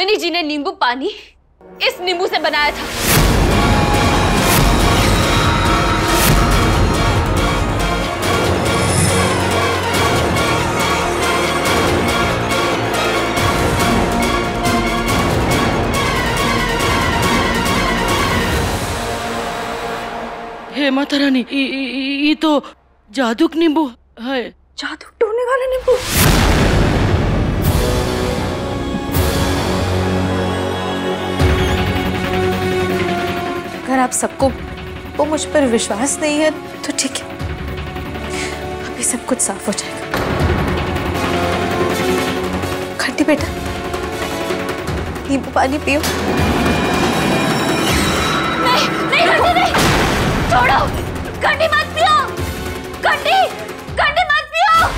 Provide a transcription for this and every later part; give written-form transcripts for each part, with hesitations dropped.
दामिनी जी ने नींबू पानी इस नींबू से बनाया था। हे माता रानी, ये तो जादुक नींबू है। जादू टोने वाला नींबू। अगर आप सबको वो मुझ पर विश्वास नहीं है तो ठीक है, अभी सब कुछ साफ हो जाएगा। खट्टी बेटा, नींबू पानी पियो। नहीं नहीं नहीं, छोड़ो, खट्टी मत पियो, खट्टी मत पियो।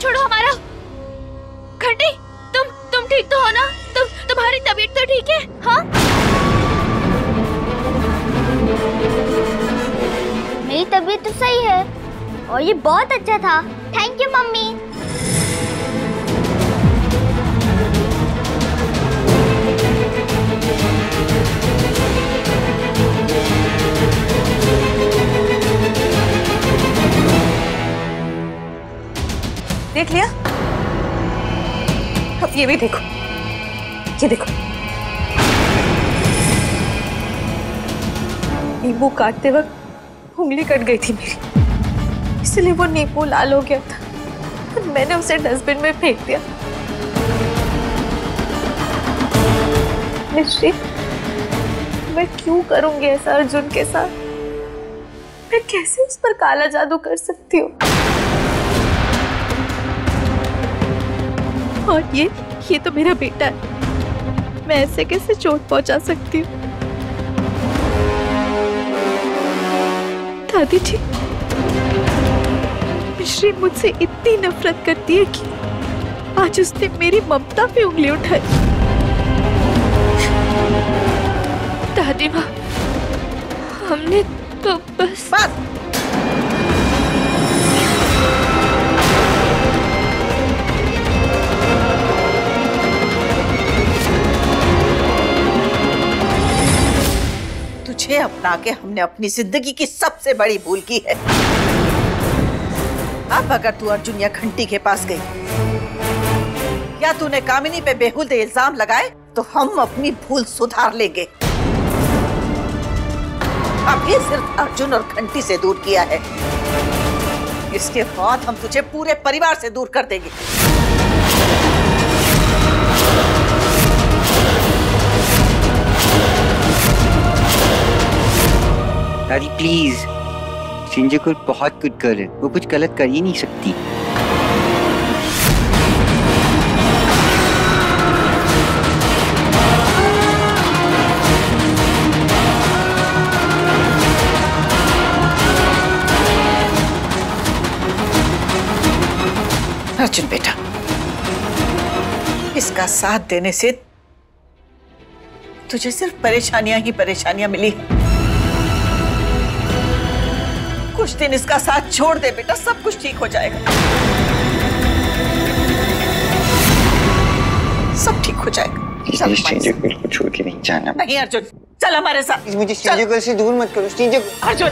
छोड़ो हमारा। घंटी, तुम ठीक तो हो ना? तुम्हारी तबीयत तो ठीक है? हाँ, मेरी तबीयत तो सही है और ये बहुत अच्छा था। Thank you mummy. देख लिया? अब ये भी देखो, ये देखो, नींबू काटते वक्त उंगली कट गई थी मेरी, इसलिए वो नींबू लाल हो गया था। मैंने उसे डस्टबिन में फेंक दिया। निश्चित, मैं क्यों करूंगी ऐसा अर्जुन के साथ? मैं कैसे उस पर काला जादू कर सकती हूँ? और ये तो मेरा बेटा है, मैं ऐसे कैसे चोट पहुंचा सकती हूँ? दादी जी, मिश्री मुझसे इतनी नफरत करती है कि आज उसने मेरी ममता पे उंगली उठाई। दादी माँ, हमने तो बस तुझे अपना के हमने अपनी जिंदगी की सबसे बड़ी भूल की है। अब अगर तू अर्जुन या घंटी के पास गई या तूने कामिनी पे बेहुदे इल्जाम लगाए तो हम अपनी भूल सुधार लेंगे। अभी सिर्फ अर्जुन और घंटी से दूर किया है, इसके बाद हम तुझे पूरे परिवार से दूर कर देंगे। दादी प्लीज, सिंजू को बहुत कुछ कर है, वो कुछ गलत कर ही नहीं सकती। अर्जुन बेटा, इसका साथ देने से तुझे सिर्फ परेशानियां ही परेशानियां मिली। कुछ दिन इसका साथ छोड़ दे बेटा, सब कुछ ठीक हो जाएगा। सब ठीक हो जाएगा। सिंजू को छोड़ के नहीं जाना। नहीं अर्जुन, चल हमारे साथ। मुझे सिंजू से दूर मत करो। सिंजू अर्जुन,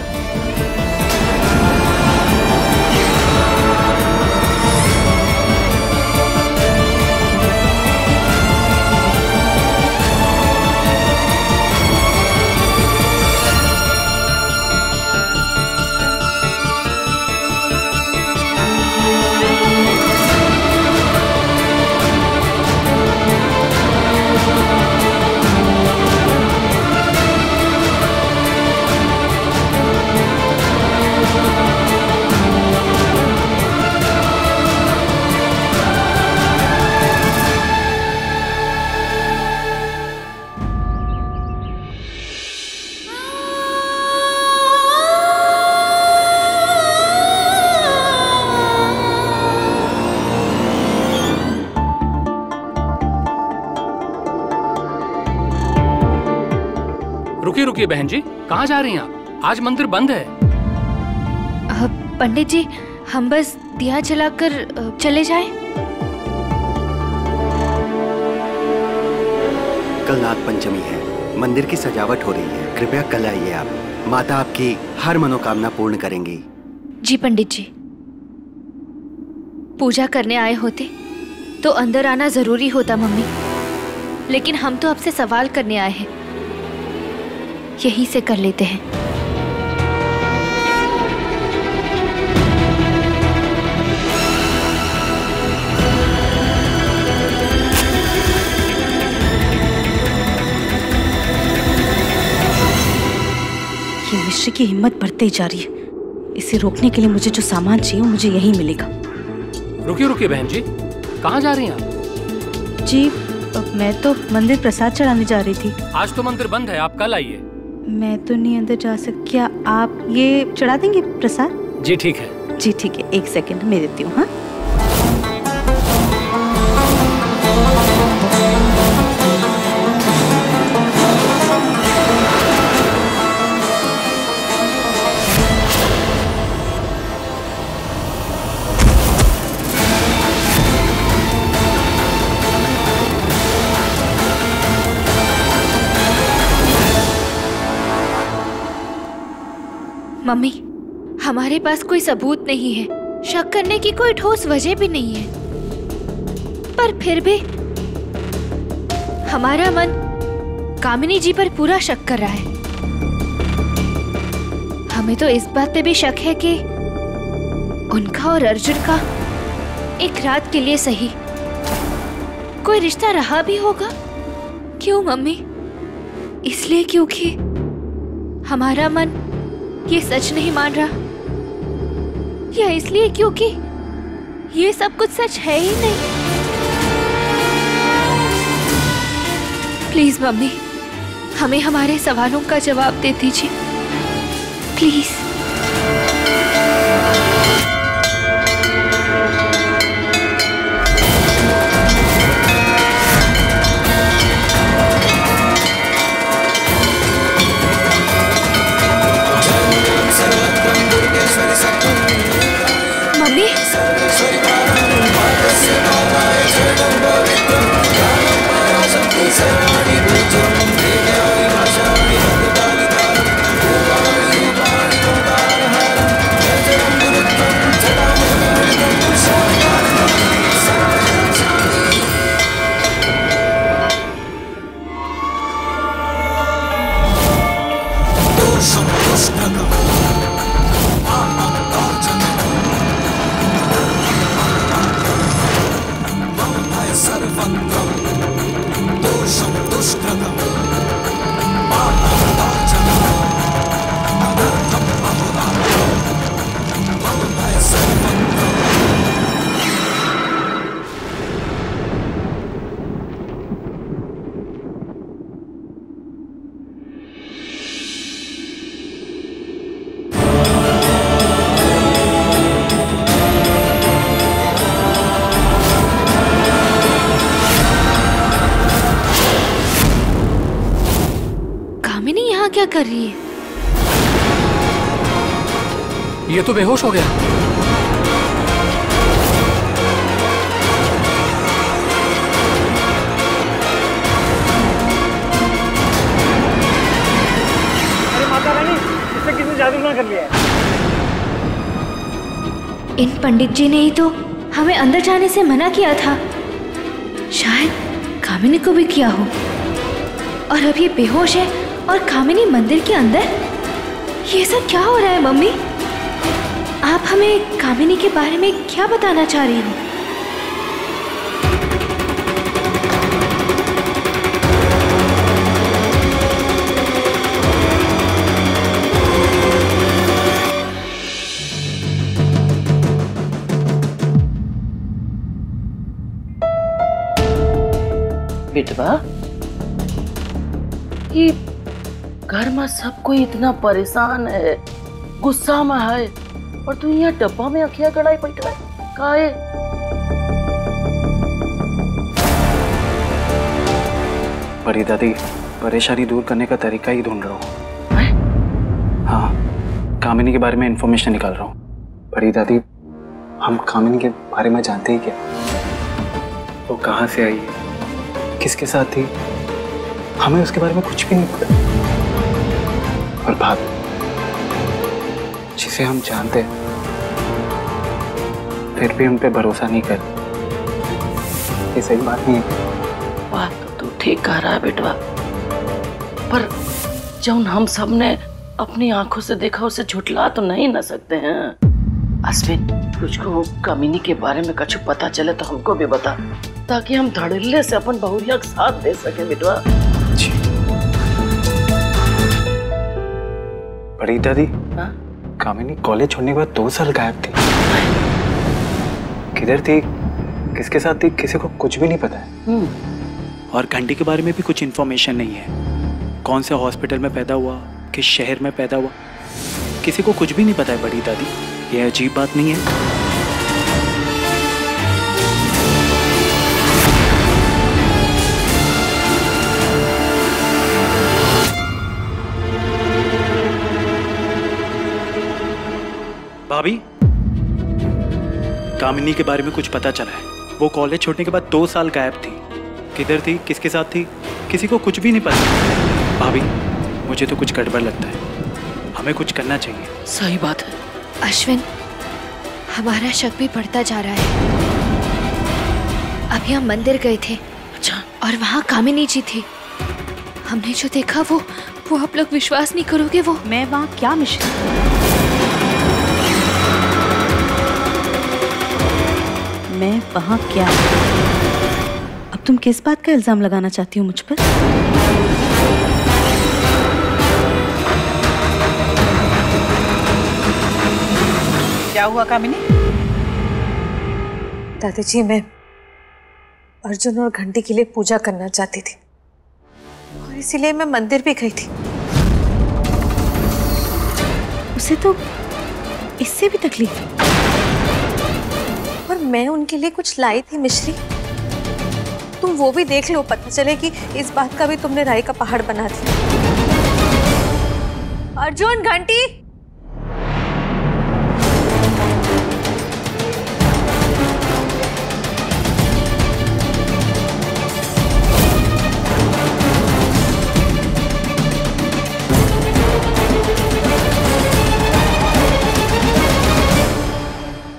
रुकिए रुकिए बहन जी, कहाँ जा रही हैं आप? आज मंदिर बंद है। पंडित जी, हम बस दिया जलाकर चले जाएं। कल नाग पंचमी है, मंदिर की सजावट हो रही है, कृपया कल आइए आप। माता आपकी हर मनोकामना पूर्ण करेंगी। जी पंडित जी, पूजा करने आए होते तो अंदर आना जरूरी होता मम्मी, लेकिन हम तो आपसे सवाल करने आए हैं, यहीं से कर लेते हैं। ये मिश्री की हिम्मत बढ़ते ही जा रही है। इसे रोकने के लिए मुझे जो सामान चाहिए वो मुझे यहीं मिलेगा। रुकिए रुकिए बहन जी, कहाँ जा रही हैं आप? जी मैं तो मंदिर प्रसाद चढ़ाने जा रही थी। आज तो मंदिर बंद है, आप कल आइए। मैं तो नहीं अंदर जा सकती। क्या आप ये चढ़ा देंगे प्रसाद? जी ठीक है। जी ठीक है, 1 सेकंड मैं देती हूँ। हाँ मम्मी, हमारे पास कोई सबूत नहीं है, शक करने की कोई ठोस वजह भी नहीं है, पर फिर भी हमारा मन कामिनी जी पर पूरा शक कर रहा है। हमें तो इस बात पे भी शक है कि उनका और अर्जुन का एक रात के लिए सही कोई रिश्ता रहा भी होगा। क्यों मम्मी? इसलिए क्योंकि हमारा मन ये सच नहीं मान रहा, या इसलिए क्योंकि ये सब कुछ सच है ही नहीं? प्लीज मम्मी, हमें हमारे सवालों का जवाब दे दीजिए प्लीज। क्या कर रही है? ये तो बेहोश हो गया। अरे माता रानी, इससे किसने जादू ना कर लिया है? इन पंडित जी ने ही तो हमें अंदर जाने से मना किया था। शायद कामिनी को भी किया हो, और अब ये बेहोश है और कामिनी मंदिर के अंदर। ये सब क्या हो रहा है मम्मी? आप हमें कामिनी के बारे में क्या बताना चाह रही हो? बेटवा, ये घर में सब कोई इतना परेशान है, गुस्सा में है, और तू यहाँ डब्बा में अखियाँ गड़ाई बैठा है। काहे? बड़ी दादी, परेशानी दूर करने का तरीका ही ढूंढ रहा हूँ। हाँ, कामिनी के बारे में इंफॉर्मेशन निकाल रहा हूँ। बड़ी दादी, हम कामिनी के बारे में जानते ही क्या? वो कहाँ से आई है, किसके साथ थी, हमें उसके बारे में कुछ भी नहीं पता। और भाभी, जिसे हम जानते हैं फिर भी उन पे भरोसा नहीं कर, ये सही बात नहीं है। बात तो तू ठीक कह रहा है बेटवा, पर जौन हम सब ने अपनी आंखों से देखा उसे झुठला तो नहीं न सकते हैं। अश्विन, तुझको कामिनी के बारे में कुछ पता चले तो हमको भी बता, ताकि हम धड़ल्ले से अपन बहुरिया का साथ दे सके बेटवा। जी। बड़ी दादी, कामिनी कॉलेज छोड़ने के बाद 2 साल गायब थी। किधर थी, किसके साथ थी, किसी को कुछ भी नहीं पता है। और घंटी के बारे में भी कुछ इन्फॉर्मेशन नहीं है। कौन से हॉस्पिटल में पैदा हुआ, किस शहर में पैदा हुआ, किसी को कुछ भी नहीं पता है। बड़ी दादी, ये अजीब बात नहीं है? भाभी, कामिनी के बारे में कुछ पता चला है। वो कॉलेज छोड़ने के बाद 2 साल गायब थी। किधर थी, किसके साथ थी, किसी को कुछ भी नहीं पता। भाभी, मुझे तो कुछ गड़बड़ लगता है, हमें कुछ करना चाहिए। सही बात है अश्विन, हमारा शक भी बढ़ता जा रहा है। अभी हम मंदिर गए थे। अच्छा। और वहाँ कामिनी जी थी। हमने जो देखा वो आप लोग विश्वास नहीं करोगे। वो मैं वहाँ क्या मिश्री? मैं वहाँ क्या? अब तुम किस बात का इल्जाम लगाना चाहती हो मुझ पर? क्या हुआ कामिनी? दादाजी, मैं अर्जुन और घंटी के लिए पूजा करना चाहती थी और इसीलिए मैं मंदिर भी गई थी। उसे तो इससे भी तकलीफ है। और मैं उनके लिए कुछ लाई थी मिश्री, तुम वो भी देख लो, पता चले कि इस बात का भी तुमने राई का पहाड़ बना दिया। अर्जुन, घंटी,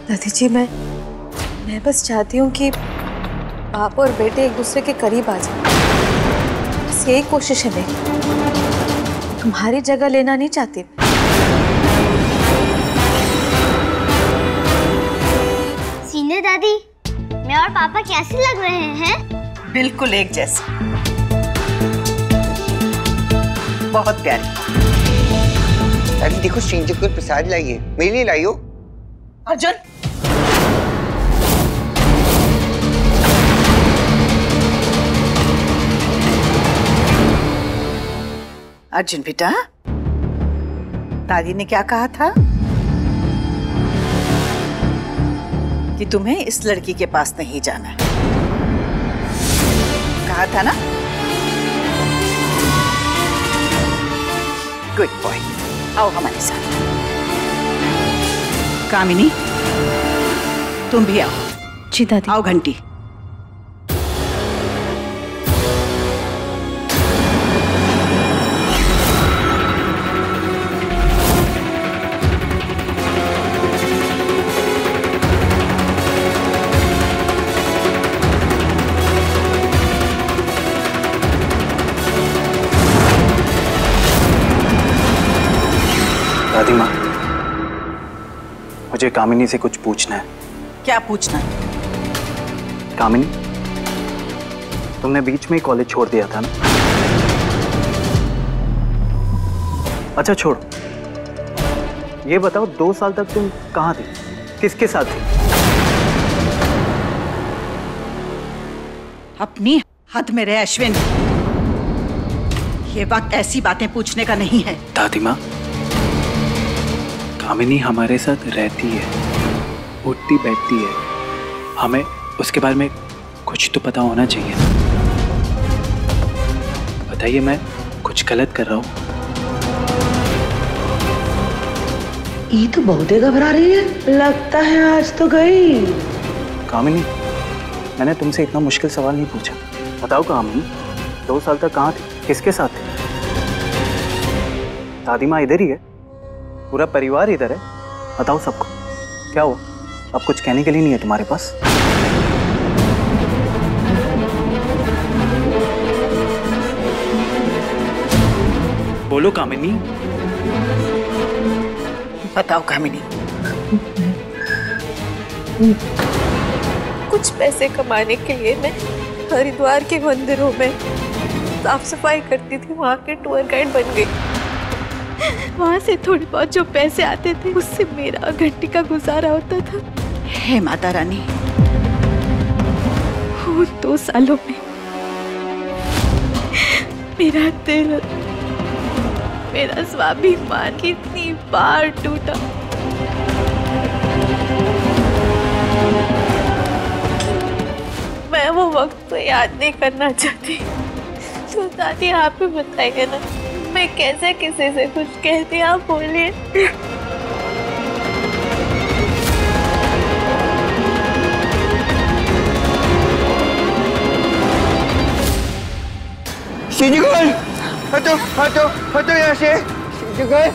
दादी जी, मैं बस चाहती हूँ कि बाप और बेटे एक दूसरे के करीब आ जाएं। बस यही कोशिश है मेरी। तुम्हारी जगह लेना नहीं चाहती। सीने दादी, मैं और पापा कैसे लग रहे हैं? बिल्कुल एक जैसे, बहुत प्यारी। अरे देखो, श्रींजर को प्रसाद लाइए, मेरे लिए लाइयो। अर्जुन, अर्जुन बेटा, दादी ने क्या कहा था कि तुम्हें इस लड़की के पास नहीं जाना है, कहा था ना? गुड बॉय, आओ हमारे साथ। कामिनी, तुम भी आओ। जी दादी। आओ घंटी। दादी माँ, मुझे कामिनी से कुछ पूछना है। क्या पूछना है? कामिनी, तुमने बीच में ही कॉलेज छोड़ दिया था ना? अच्छा छोड़, ये बताओ 2 साल तक तुम कहाँ थी, किसके साथ थी? अपनी हद में रहे अश्विन, ये वक्त ऐसी बातें पूछने का नहीं है। दादी माँ, कामिनी हमारे साथ रहती है, उठती बैठती है, हमें उसके बारे में कुछ तो पता होना चाहिए। बताइए मैं कुछ गलत कर रहा हूँ? ये तो बहुत ही घबरा रही है, लगता है आज तो गई। कामिनी, मैंने तुमसे इतना मुश्किल सवाल नहीं पूछा। बताओ कामिनी, 2 साल तक कहाँ थे, किसके साथ थे? दादी माँ इधर ही है, पूरा परिवार इधर है। बताओ सबको क्या हुआ? अब कुछ कहने के लिए नहीं है तुम्हारे पास? बोलो कामिनी। बताओ कामिनी। कुछ पैसे कमाने के लिए मैं हरिद्वार के मंदिरों में साफ सफाई करती थी, वहाँ के टूर गाइड बन गई। वहाँ से थोड़ी बहुत जो पैसे आते थे उससे मेरा घंटी का गुजारा होता था। हे माता रानी, उन 2 सालों में मेरा दिल, मेरा स्वाभिमान कितनी बार टूटा। मैं वो वक्त को याद नहीं करना चाहती। तो दादी आप ही बताइए ना, मैं कैसे किसी से कुछ कहती, आप बोलिए। शिंजीगुल, हटो हटो हटो यहाँ से। शिंजीगुल,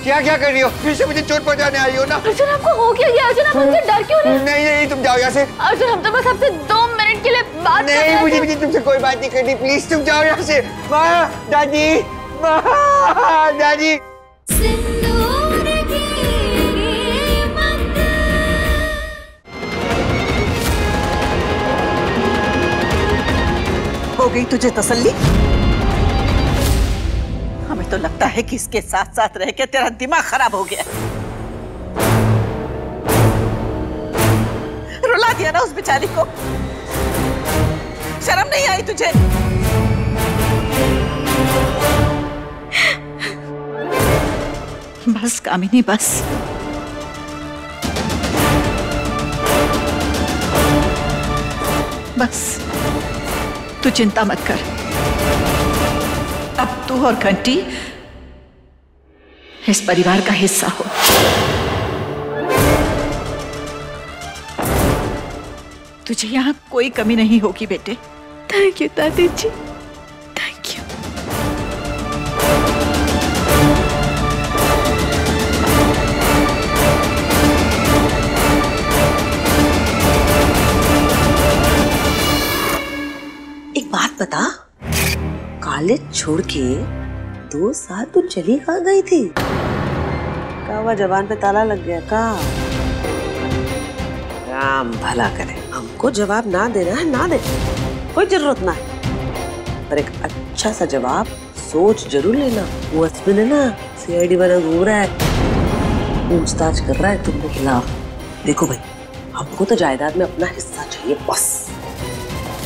क्या क्या कर रही हो? फिर से मुझे चोट पहुंचाने आई हो ना? अर्जुन, आपको हो क्या गया? अर्जुन, आप मुझसे डर क्यों रहे? नहीं नहीं, तुम जाओ यहाँ से। अर्जुन, हम तो बस आपसे 2 मिनट के लिए बात कर रहे थे। मुझे तुमसे कोई बात नहीं करनी, प्लीज तुम जाओ यहाँ से। माँ, दादी, माँ, दादी। हो गई तुझे तसल्ली? हमें तो लगता है कि इसके साथ साथ रह के तेरा दिमाग खराब हो गया। रुला दिया ना उस बेचारी को, शर्म नहीं आई तुझे? बस कामिनी, बस। बस तू चिंता मत कर, अब तू और घंटी इस परिवार का हिस्सा हो। तुझे यहाँ कोई कमी नहीं होगी बेटे। थैंक यू दादी जी, थैंक यू। एक बात बता, कॉलेज छोड़ के 2 साल तू चली कहाँ गई थी? का वह जवान पे ताला लग गया का? राम भला करे, हमको जवाब ना देना है ना दे, कोई जरूरत ना है, पर एक अच्छा सा जवाब सोच जरूर लेना। वो अश्विन है ना, सीआईडी बना घूम रहा है, पूछताछ कर रहा है तुमके खिलाफ। देखो भाई, हमको तो जायदाद में अपना हिस्सा चाहिए बस।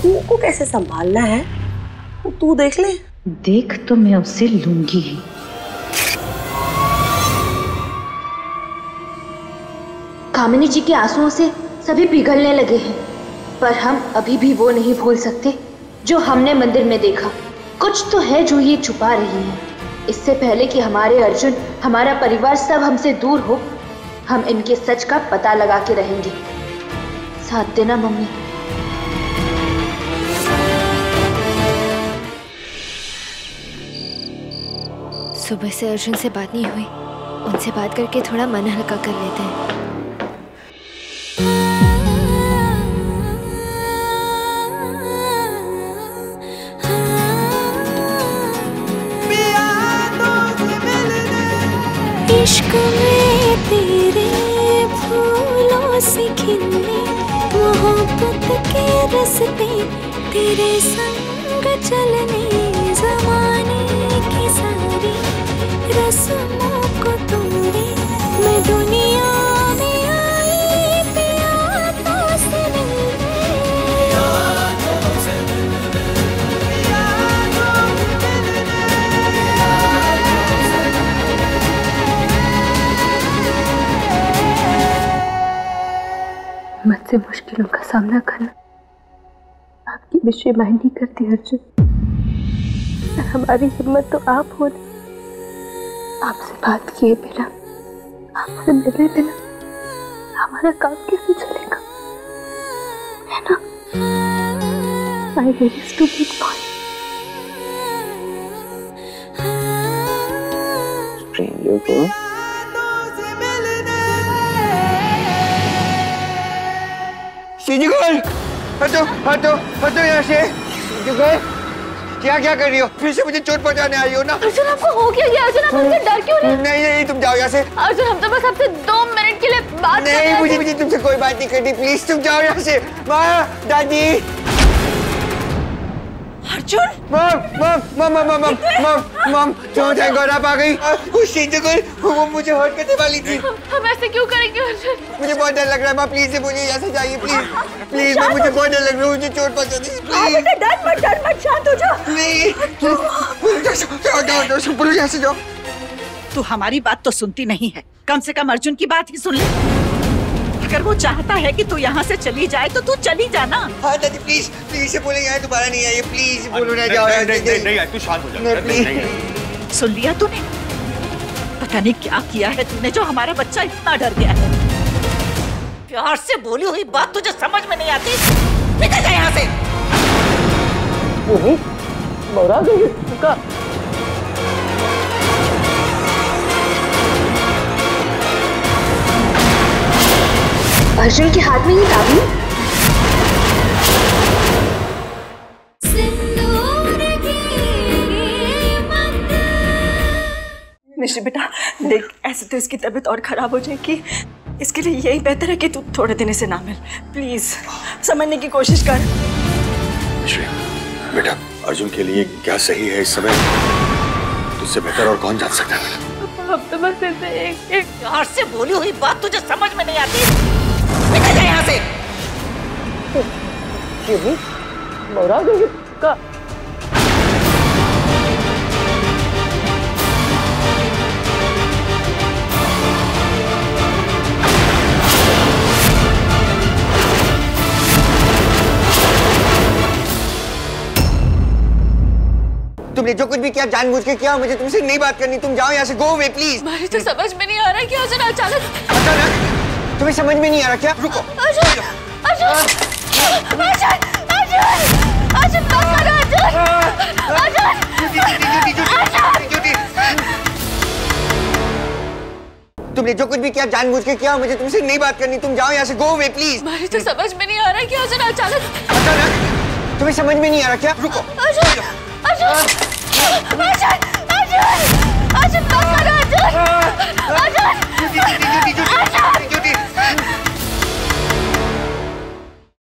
तुमको कैसे संभालना है वो तू देख ले। देख तो मैं उससे लूंगी ही। कामिनी जी के आंसुओं से सभी पिघलने लगे हैं, पर हम अभी भी वो नहीं भूल सकते जो हमने मंदिर में देखा। कुछ तो है जो ये छुपा रही है। इससे पहले कि हमारे अर्जुन, हमारा परिवार सब हमसे दूर हो, हम इनके सच का पता लगा के रहेंगे। साथ देना मम्मी। सुबह से अर्जुन से बात नहीं हुई, उनसे बात करके थोड़ा मन हल्का कर लेते हैं। इश्क में तेरे फूलों से खिलने, मोहब्बत के रस्ते तेरे संग चलने, ज़माने की सारी रस्मों को तोड़े मैं दुनिया में आई, प्यारों से मिलने। मुझसे मुश्किलों का सामना करना आपकी विषय मायने नहीं करती अर्जुन। हमारी हिम्मत तो आप हो। आपसे बात किए बिना, आपसे मिले बिना हमारा काम कैसे चलेगा, है ना? My very stupid boy. Stranger को शिजुगल, हटो यहाँ से। शिजुगल, क्या कर रही हो? फिर से मुझे चोट पहुंचाने आई हो ना? अर्जुन, आपको हो क्या गया? अर्जुन, आप हमसे डर क्यों रहे? नहीं, तुम जाओ यहाँ से। अर्जुन, हम तो बस आपसे 2 मिनट के लिए बात नहीं, मुझे तुमसे कोई बात नहीं करनी। प्लीज तुम जाओ यहाँ से। माँ, दादी। अर्जुन, मम, थैंक गॉड आप आ गई। वो मुझे हर्ट करने वाली थी। हम ऐसे क्यों करेंगे अर्जुन? मुझे बहुत डर लग रहा है माँ, प्लीज मुझे यहाँ से जाइए प्लीज माँ, मुझे बहुत डर लग रहा है, मुझे चोट पहुंचा दी प्लीज। डर मत, शांत हो जाओ। नहीं, पुलिस यहाँ से जाओ। तू हमारी बात तो सुनती नहीं है, कम से कम अर्जुन की बात ही सुन ले। अगर वो चाहता है कि तू यहाँ से चली जाए तो तू चली जाना। हाँ दादी, प्लीज से बोलेंगे यहाँ दोबारा नहीं आइए, प्लीज बोलो ना जाओ। नहीं, तू शांत हो जा। सुन लिया तूने? पता नहीं क्या किया है तूने जो हमारा बच्चा इतना डर गया है। प्यार से बोली हुई बात तुझे समझ में नहीं आती? निकल जा यहाँ से। मरा गई का। अर्जुन के हाथ में ये दाबी। मिश्री बेटा देख, ऐसे तो इसकी तबीयत और खराब हो जाएगी। इसके लिए यही बेहतर है कि तू थोड़े दिन से ना मिल। प्लीज समझने की कोशिश कर। मिश्री बेटा, अर्जुन के लिए क्या सही है इस समय, तुझसे बेहतर और कौन जान सकता है बेटा? अब तो बस ऐसे एक प्यार से बोली हुई बात तुझे समझ में नहीं आती? निकल जा यहाँ से। मरा गई का। तुमने जो कुछ भी किया जानबूझ के किया, मुझे तुमसे नहीं बात करनी। तुम जाओ यहाँ से, गो अवे प्लीज। मुझे तो समझ में नहीं आ रहा है कि अर्जुन अचानक तुम्हें समझ में नहीं आ रहा क्या? रुको। तुमने जो कुछ भी किया जानबूझ के किया, मुझे तुमसे नहीं बात करनी। तुम जाओ यहाँ से, गो अवे प्लीज। मुझे तो समझ में नहीं आ रहा है कि अर्जुन अचानक तुम्हें समझ में नहीं आ रहा क्या? रुको। अर्जुन